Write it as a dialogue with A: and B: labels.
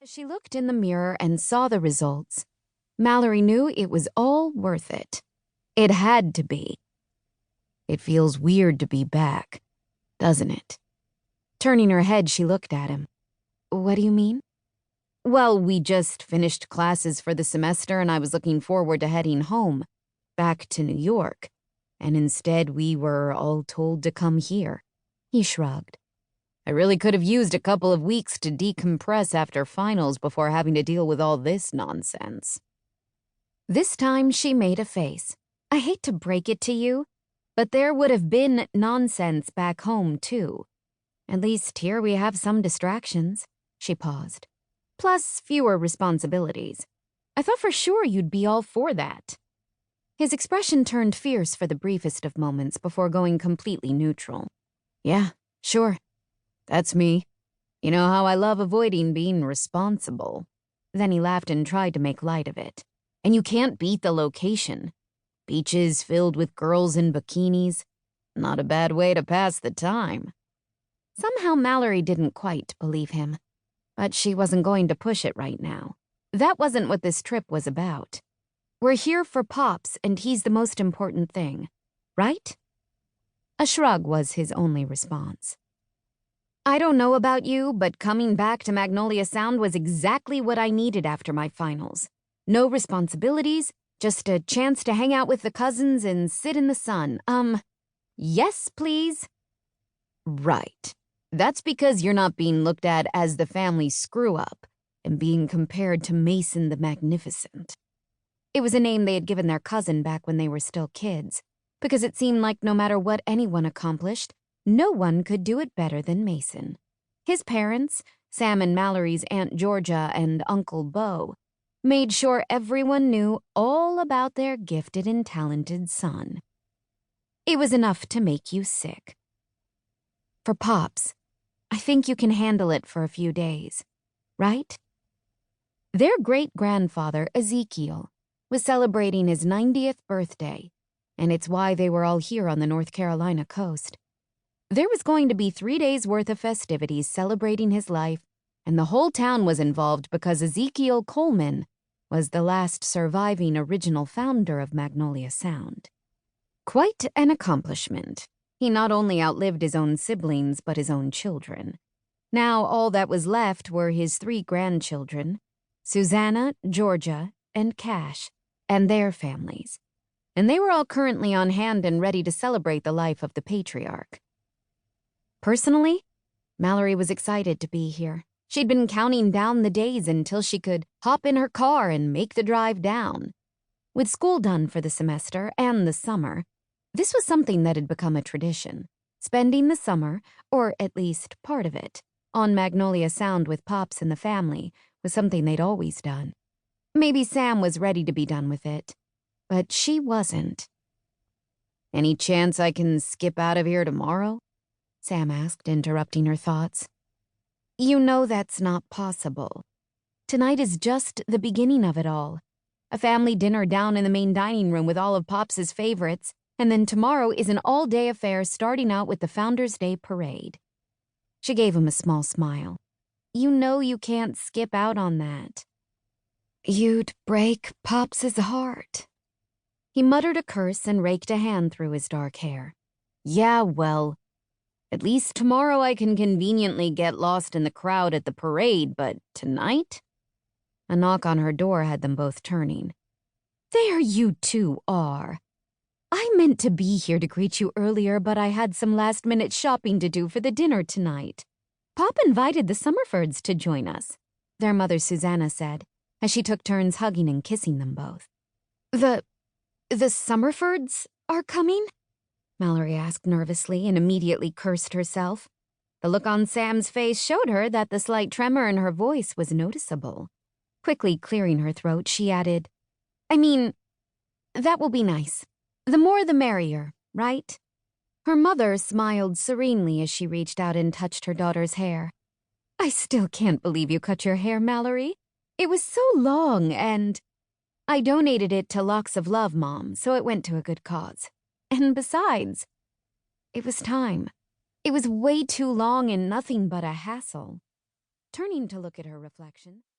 A: As she looked in the mirror and saw the results, Mallory knew it was all worth it. It had to be. It feels weird to be back, doesn't it? Turning her head, she looked at him. What do you mean? Well, we just finished classes for the semester and I was looking forward to heading home, back to New York. And instead we were all told to come here. He shrugged. I really could have used a couple of weeks to decompress after finals before having to deal with all this nonsense. This time she made a face. I hate to break it to you, but there would have been nonsense back home, too. At least here we have some distractions. She paused. Plus fewer responsibilities. I thought for sure you'd be all for that. His expression turned fierce for the briefest of moments before going completely neutral. Yeah, sure. That's me. You know how I love avoiding being responsible. Then he laughed and tried to make light of it. And you can't beat the location. Beaches filled with girls in bikinis. Not a bad way to pass the time. Somehow Mallory didn't quite believe him. But she wasn't going to push it right now. That wasn't what this trip was about. We're here for Pops, and he's the most important thing. Right? A shrug was his only response. I don't know about you, but coming back to Magnolia Sound was exactly what I needed after my finals. No responsibilities, just a chance to hang out with the cousins and sit in the sun. Yes, please? Right. That's because you're not being looked at as the family screw-up and being compared to Mason the Magnificent. It was a name they had given their cousin back when they were still kids, because it seemed like no matter what anyone accomplished, no one could do it better than Mason. His parents, Sam and Mallory's Aunt Georgia and Uncle Beau, made sure everyone knew all about their gifted and talented son. It was enough to make you sick. For Pops, I think you can handle it for a few days, right? Their great-grandfather, Ezekiel, was celebrating his 90th birthday, and it's why they were all here on the North Carolina coast. There was going to be 3 days' worth of festivities celebrating his life, and the whole town was involved because Ezekiel Coleman was the last surviving original founder of Magnolia Sound. Quite an accomplishment. He not only outlived his own siblings, but his own children. Now all that was left were his 3 grandchildren, Susanna, Georgia, and Cash, and their families. And they were all currently on hand and ready to celebrate the life of the patriarch. Personally, Mallory was excited to be here. She'd been counting down the days until she could hop in her car and make the drive down. With school done for the semester and the summer, this was something that had become a tradition. Spending the summer, or at least part of it, on Magnolia Sound with Pops and the family was something they'd always done. Maybe Sam was ready to be done with it, but she wasn't. Any chance I can skip out of here tomorrow? Sam asked, interrupting her thoughts. You know that's not possible. Tonight is just the beginning of it all. A family dinner down in the main dining room with all of Pops's favorites, and then tomorrow is an all-day affair starting out with the Founders' Day parade. She gave him a small smile. You know you can't skip out on that. You'd break Pops's heart. He muttered a curse and raked a hand through his dark hair. Yeah, well, at least tomorrow I can conveniently get lost in the crowd at the parade, but tonight? A knock on her door had them both turning. There you two are. I meant to be here to greet you earlier, but I had some last-minute shopping to do for the dinner tonight. Pop invited the Summerfords to join us, their mother Susanna said, as she took turns hugging and kissing them both. The Summerfords are coming? Mallory asked nervously and immediately cursed herself. The look on Sam's face showed her that the slight tremor in her voice was noticeable. Quickly clearing her throat, she added, I mean, that will be nice. The more the merrier, right? Her mother smiled serenely as she reached out and touched her daughter's hair. I still can't believe you cut your hair, Mallory. It was so long and... I donated it to Locks of Love, Mom, so it went to a good cause. And besides, it was time. It was way too long and nothing but a hassle. Turning to look at her reflection,